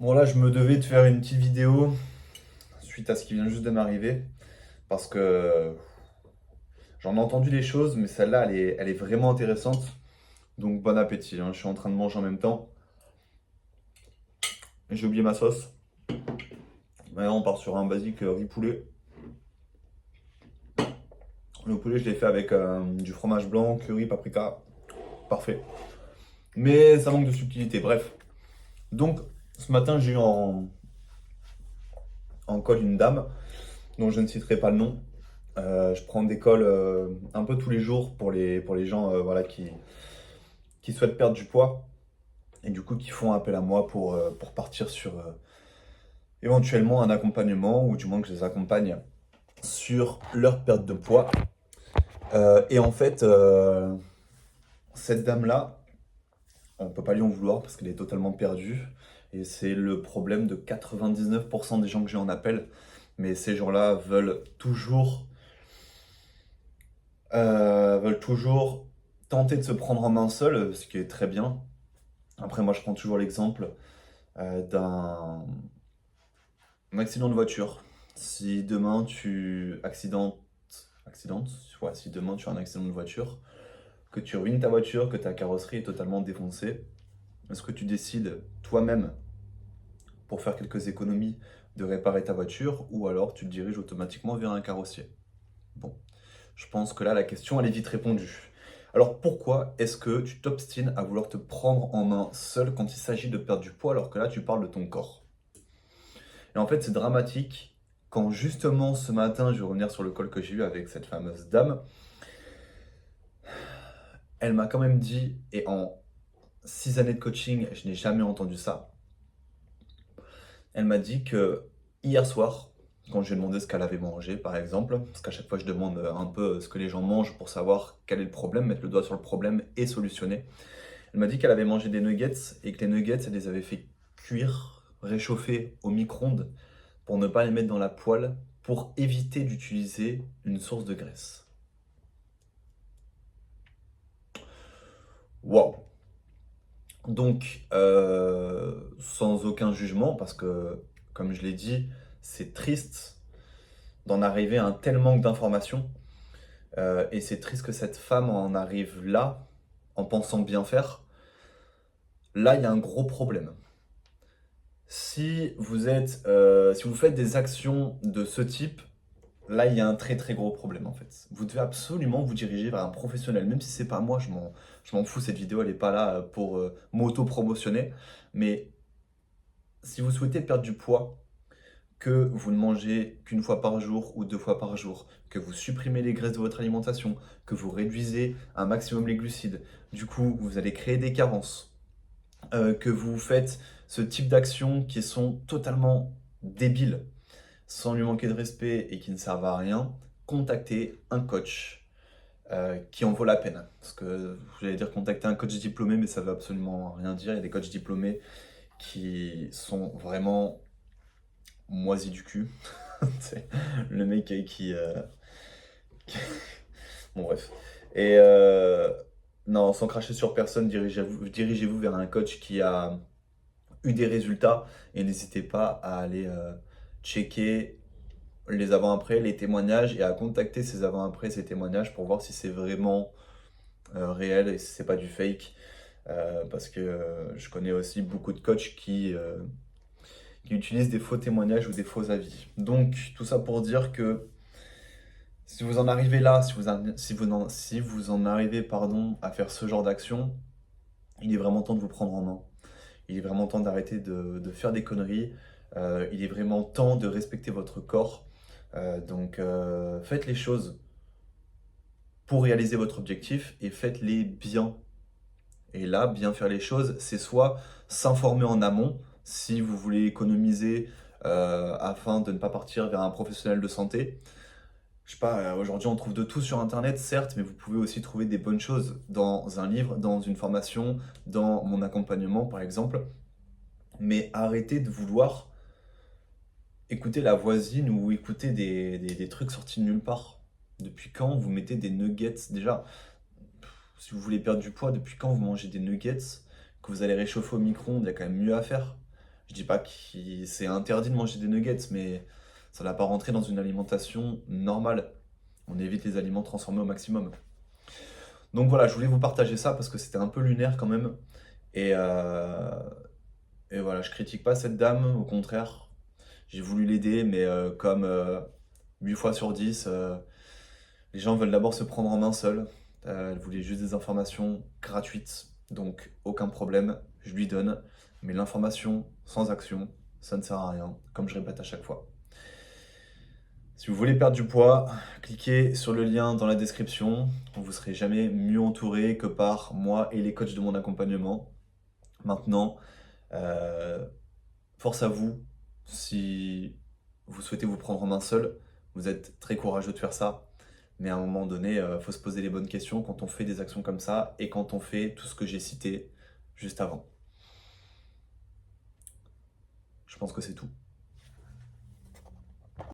Bon là, je me devais de faire une petite vidéo suite à ce qui vient juste de m'arriver parce que j'en ai entendu des choses, mais celle-là, elle est vraiment intéressante. Donc bon appétit, hein. Je suis en train de manger en même temps. J'ai oublié ma sauce. Maintenant, on part sur un basique riz poulet. Le poulet, je l'ai fait avec du fromage blanc, curry, paprika. Parfait. Mais ça manque de subtilité. Bref. Donc, ce matin, j'ai eu en call une dame dont je ne citerai pas le nom. Je prends des calls un peu tous les jours pour les gens voilà, qui souhaitent perdre du poids et du coup qui font appel à moi pour partir sur éventuellement un accompagnement ou du moins que je les accompagne sur leur perte de poids. Et en fait, cette dame-là, on ne peut pas lui en vouloir parce qu'elle est totalement perdue. Et c'est le problème de 99% des gens que j'ai en appel. Mais ces gens-là veulent toujours tenter de se prendre en main seul, ce qui est très bien. Après, moi, je prends toujours l'exemple d'un accident de voiture. Si demain tu accidentes, ouais, si demain tu as un accident de voiture, que tu ruines ta voiture, que ta carrosserie est totalement défoncée, est-ce que tu décides toi-même, pour faire quelques économies, de réparer ta voiture ou alors tu te diriges automatiquement vers un carrossier? Bon, je pense que là, la question, elle est vite répondue. Alors pourquoi est-ce que tu t'obstines à vouloir te prendre en main seul quand il s'agit de perdre du poids alors que là, tu parles de ton corps? Et en fait, c'est dramatique quand justement ce matin, je vais revenir sur le call que j'ai eu avec cette fameuse dame, elle m'a quand même dit, et en 6 années de coaching, je n'ai jamais entendu ça, elle m'a dit que hier soir, quand je lui ai demandé ce qu'elle avait mangé par exemple, parce qu'à chaque fois je demande un peu ce que les gens mangent pour savoir quel est le problème, mettre le doigt sur le problème et solutionner. Elle m'a dit qu'elle avait mangé des nuggets et que les nuggets, elle les avait fait cuire, réchauffer au micro-ondes pour ne pas les mettre dans la poêle pour éviter d'utiliser une source de graisse. Waouh! Donc, sans aucun jugement, parce que, comme je l'ai dit, c'est triste d'en arriver à un tel manque d'informations. Et c'est triste que cette femme en arrive là, en pensant bien faire. Là, il y a un gros problème. Si vous faites des actions de ce type, là, il y a un très très gros problème en fait. Vous devez absolument vous diriger vers un professionnel, même si c'est pas moi, je m'en fous, cette vidéo elle est pas là pour m'auto-promotionner. Mais si vous souhaitez perdre du poids, que vous ne mangez qu'une fois par jour ou 2 fois par jour, que vous supprimez les graisses de votre alimentation, que vous réduisez un maximum les glucides, du coup vous allez créer des carences, que vous faites ce type d'actions qui sont totalement débiles, sans lui manquer de respect et qui ne servent à rien, contactez un coach qui en vaut la peine. Parce que j'allais dire contacter un coach diplômé, mais ça veut absolument rien dire. Il y a des coachs diplômés qui sont vraiment moisis du cul. C'est le mec Bon bref. Et non, sans cracher sur personne, dirigez-vous vers un coach qui a eu des résultats et n'hésitez pas à aller checker les avant-après, les témoignages et à contacter ces avant-après, ces témoignages pour voir si c'est vraiment réel et si c'est pas du fake. Parce que je connais aussi beaucoup de coachs qui utilisent des faux témoignages ou des faux avis. Donc tout ça pour dire que si vous en arrivez là, si vous en arrivez pardon, à faire ce genre d'action, il est vraiment temps de vous prendre en main. Il est vraiment temps d'arrêter de faire des conneries. Il est vraiment temps de respecter votre corps. Donc faites les choses pour réaliser votre objectif et faites-les bien. Et là, bien faire les choses, c'est soit s'informer en amont, si vous voulez économiser afin de ne pas partir vers un professionnel de santé. Je sais pas, aujourd'hui on trouve de tout sur Internet, certes, mais vous pouvez aussi trouver des bonnes choses dans un livre, dans une formation, dans mon accompagnement par exemple. Mais arrêtez de vouloir écouter la voisine ou écouter des trucs sortis de nulle part. Depuis quand vous mettez des nuggets? Déjà, si vous voulez perdre du poids, depuis quand vous mangez des nuggets que vous allez réchauffer au micro-ondes? Il y a quand même mieux à faire. Je dis pas que c'est interdit de manger des nuggets, mais ça ne va pas rentrer dans une alimentation normale. On évite les aliments transformés au maximum. Donc voilà, je voulais vous partager ça parce que c'était un peu lunaire quand même. Et, euh, et voilà, je critique pas cette dame, au contraire. J'ai voulu l'aider, mais comme 8 fois sur 10, les gens veulent d'abord se prendre en main seuls. Elle voulait juste des informations gratuites, donc aucun problème, je lui donne. Mais l'information sans action, ça ne sert à rien, comme je répète à chaque fois. Si vous voulez perdre du poids, cliquez sur le lien dans la description. Vous serez jamais mieux entouré que par moi et les coachs de mon accompagnement. Maintenant, euh, force à vous. Si vous souhaitez vous prendre en main seul, vous êtes très courageux de faire ça. Mais à un moment donné, il faut se poser les bonnes questions quand on fait des actions comme ça et quand on fait tout ce que j'ai cité juste avant. Je pense que c'est tout.